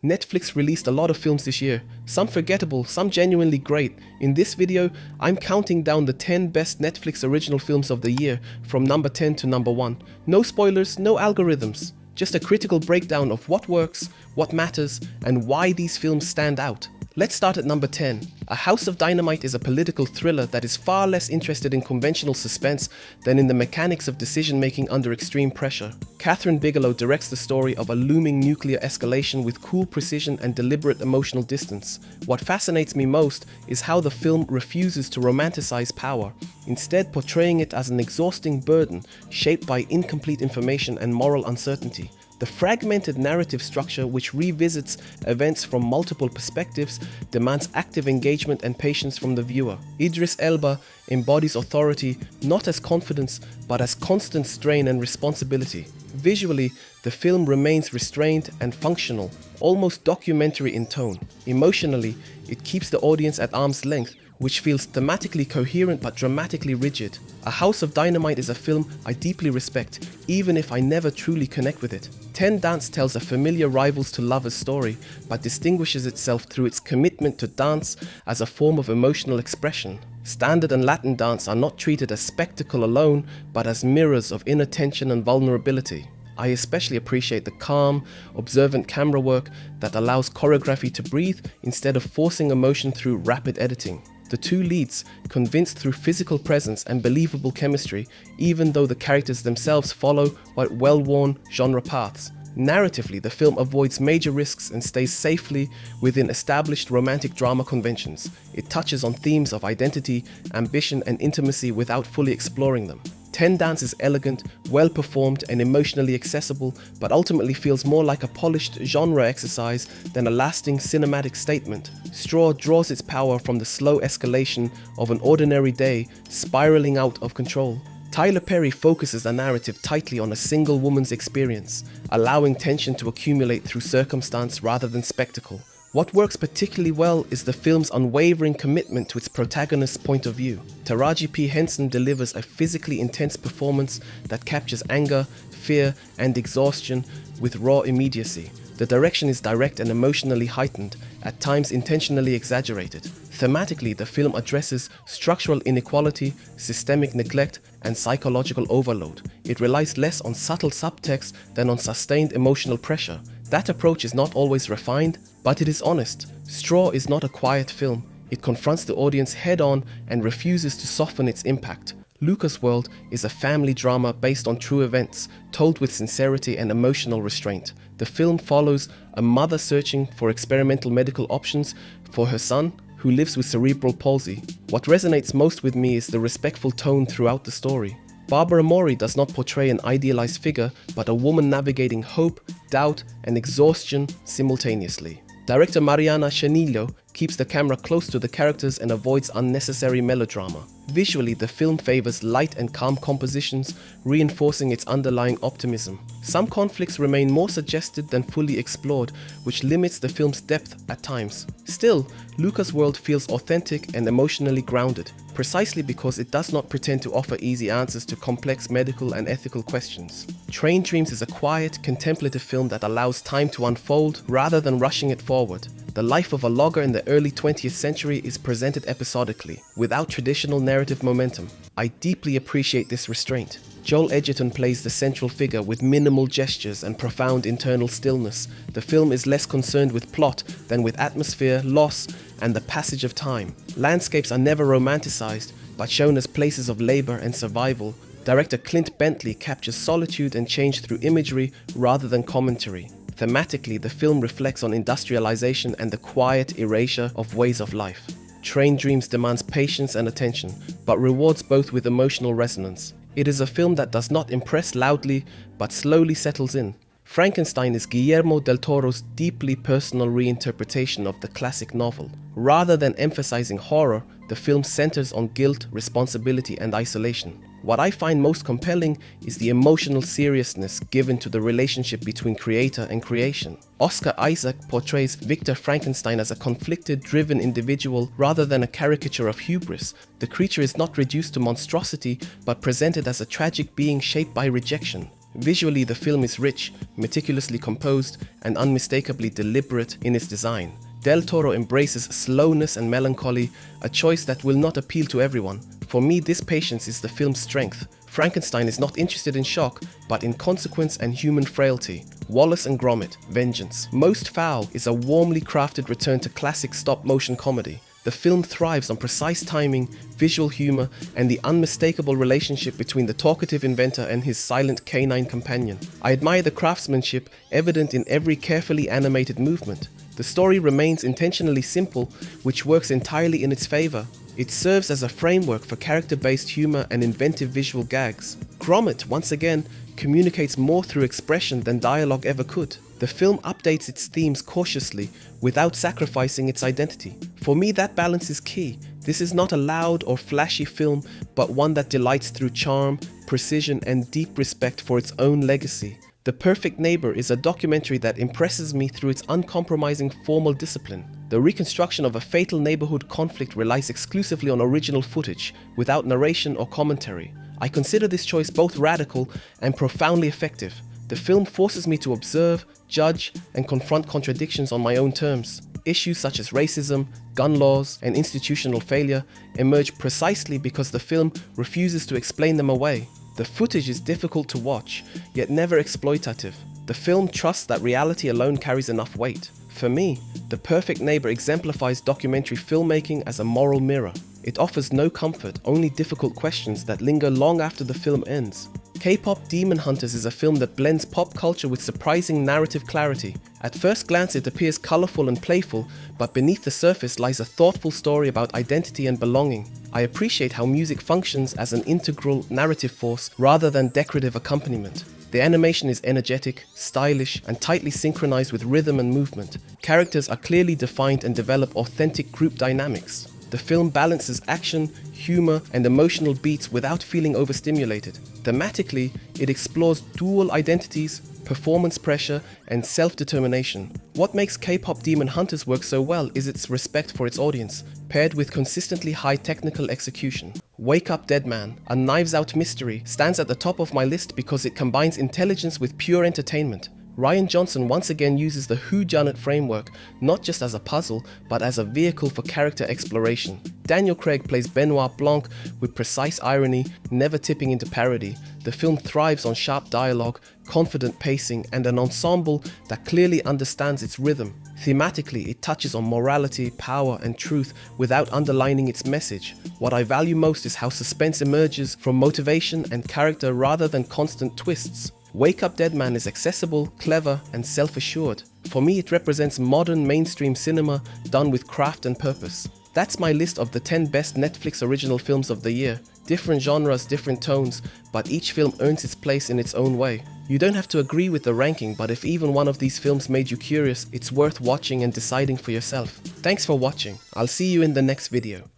Netflix released a lot of films this year, some forgettable, some genuinely great. In this video, I'm counting down the 10 best Netflix original films of the year from number 10 to number 1. No spoilers, no algorithms, just a critical breakdown of what works, what matters, and why these films stand out. Let's start at number 10. A House of Dynamite is a political thriller that is far less interested in conventional suspense than in the mechanics of decision-making under extreme pressure. Kathryn Bigelow directs the story of a looming nuclear escalation with cool precision and deliberate emotional distance. What fascinates me most is how the film refuses to romanticize power, instead portraying it as an exhausting burden shaped by incomplete information and moral uncertainty. The fragmented narrative structure, which revisits events from multiple perspectives, demands active engagement and patience from the viewer. Idris Elba embodies authority not as confidence, but as constant strain and responsibility. Visually, the film remains restrained and functional, almost documentary in tone. Emotionally, it keeps the audience at arm's length, which feels thematically coherent but dramatically rigid. A House of Dynamite is a film I deeply respect, even if I never truly connect with it. 10 Dance tells a familiar rivals to lovers story, but distinguishes itself through its commitment to dance as a form of emotional expression. Standard and Latin dance are not treated as spectacle alone, but as mirrors of inner tension and vulnerability. I especially appreciate the calm, observant camera work that allows choreography to breathe instead of forcing emotion through rapid editing. The two leads convince through physical presence and believable chemistry, even though the characters themselves follow quite well-worn genre paths. Narratively, the film avoids major risks and stays safely within established romantic drama conventions. It touches on themes of identity, ambition, and intimacy without fully exploring them. 10 Dance is elegant, well-performed, and emotionally accessible, but ultimately feels more like a polished genre exercise than a lasting cinematic statement. Straw draws its power from the slow escalation of an ordinary day spiraling out of control. Tyler Perry focuses the narrative tightly on a single woman's experience, allowing tension to accumulate through circumstance rather than spectacle. What works particularly well is the film's unwavering commitment to its protagonist's point of view. Taraji P. Henson delivers a physically intense performance that captures anger, fear, and exhaustion with raw immediacy. The direction is direct and emotionally heightened, at times intentionally exaggerated. Thematically, the film addresses structural inequality, systemic neglect, and psychological overload. It relies less on subtle subtext than on sustained emotional pressure. That approach is not always refined, but it is honest. Straw is not a quiet film. It confronts the audience head-on and refuses to soften its impact. Lucas World is a family drama based on true events, told with sincerity and emotional restraint. The film follows a mother searching for experimental medical options for her son, who lives with cerebral palsy. What resonates most with me is the respectful tone throughout the story. Barbara Mori does not portray an idealized figure, but a woman navigating hope, doubt, and exhaustion simultaneously. Director Mariana Chanillo keeps the camera close to the characters and avoids unnecessary melodrama. Visually, the film favors light and calm compositions, reinforcing its underlying optimism. Some conflicts remain more suggested than fully explored, which limits the film's depth at times. Still, Lucas World feels authentic and emotionally grounded, precisely because it does not pretend to offer easy answers to complex medical and ethical questions. Train Dreams is a quiet, contemplative film that allows time to unfold rather than rushing it forward. The life of a logger in the early 20th century is presented episodically, without traditional narrative momentum. I deeply appreciate this restraint. Joel Edgerton plays the central figure with minimal gestures and profound internal stillness. The film is less concerned with plot than with atmosphere, loss, and the passage of time. Landscapes are never romanticized, but shown as places of labor and survival. Director Clint Bentley captures solitude and change through imagery rather than commentary. Thematically, the film reflects on industrialization and the quiet erasure of ways of life. Train Dreams demands patience and attention, but rewards both with emotional resonance. It is a film that does not impress loudly, but slowly settles in. Frankenstein is Guillermo del Toro's deeply personal reinterpretation of the classic novel. Rather than emphasizing horror, the film centers on guilt, responsibility, and isolation. What I find most compelling is the emotional seriousness given to the relationship between creator and creation. Oscar Isaac portrays Victor Frankenstein as a conflicted, driven individual rather than a caricature of hubris. The creature is not reduced to monstrosity, but presented as a tragic being shaped by rejection. Visually, the film is rich, meticulously composed, and unmistakably deliberate in its design. Del Toro embraces slowness and melancholy, a choice that will not appeal to everyone. For me, this patience is the film's strength. Frankenstein is not interested in shock, but in consequence and human frailty. Wallace and Gromit, Vengeance. Most Foul is a warmly crafted return to classic stop-motion comedy. The film thrives on precise timing, visual humor, and the unmistakable relationship between the talkative inventor and his silent canine companion. I admire the craftsmanship evident in every carefully animated movement. The story remains intentionally simple, which works entirely in its favor. It serves as a framework for character-based humor and inventive visual gags. Gromit, once again, communicates more through expression than dialogue ever could. The film updates its themes cautiously, without sacrificing its identity. For me, that balance is key. This is not a loud or flashy film, but one that delights through charm, precision, and deep respect for its own legacy. The Perfect Neighbor is a documentary that impresses me through its uncompromising formal discipline. The reconstruction of a fatal neighborhood conflict relies exclusively on original footage, without narration or commentary. I consider this choice both radical and profoundly effective. The film forces me to observe, judge, and confront contradictions on my own terms. Issues such as racism, gun laws, and institutional failure emerge precisely because the film refuses to explain them away. The footage is difficult to watch, yet never exploitative. The film trusts that reality alone carries enough weight. For me, The Perfect Neighbor exemplifies documentary filmmaking as a moral mirror. It offers no comfort, only difficult questions that linger long after the film ends. K-pop Demon Hunters is a film that blends pop culture with surprising narrative clarity. At first glance, it appears colorful and playful, but beneath the surface lies a thoughtful story about identity and belonging. I appreciate how music functions as an integral narrative force rather than decorative accompaniment. The animation is energetic, stylish, and tightly synchronized with rhythm and movement. Characters are clearly defined and develop authentic group dynamics. The film balances action, humor, and emotional beats without feeling overstimulated. Thematically, it explores dual identities, performance pressure, and self-determination. What makes K-pop Demon Hunters work so well is its respect for its audience, paired with consistently high technical execution. Wake Up Dead Man, a Knives Out mystery, stands at the top of my list because it combines intelligence with pure entertainment. Rian Johnson once again uses the whodunit framework, not just as a puzzle, but as a vehicle for character exploration. Daniel Craig plays Benoit Blanc with precise irony, never tipping into parody. The film thrives on sharp dialogue, confident pacing, and an ensemble that clearly understands its rhythm. Thematically, it touches on morality, power, and truth without underlining its message. What I value most is how suspense emerges from motivation and character rather than constant twists. Wake Up Dead Man is accessible, clever, and self-assured. For me, it represents modern mainstream cinema done with craft and purpose. That's my list of the 10 best Netflix original films of the year. Different genres, different tones, but each film earns its place in its own way. You don't have to agree with the ranking, but if even one of these films made you curious, it's worth watching and deciding for yourself. Thanks for watching. I'll see you in the next video.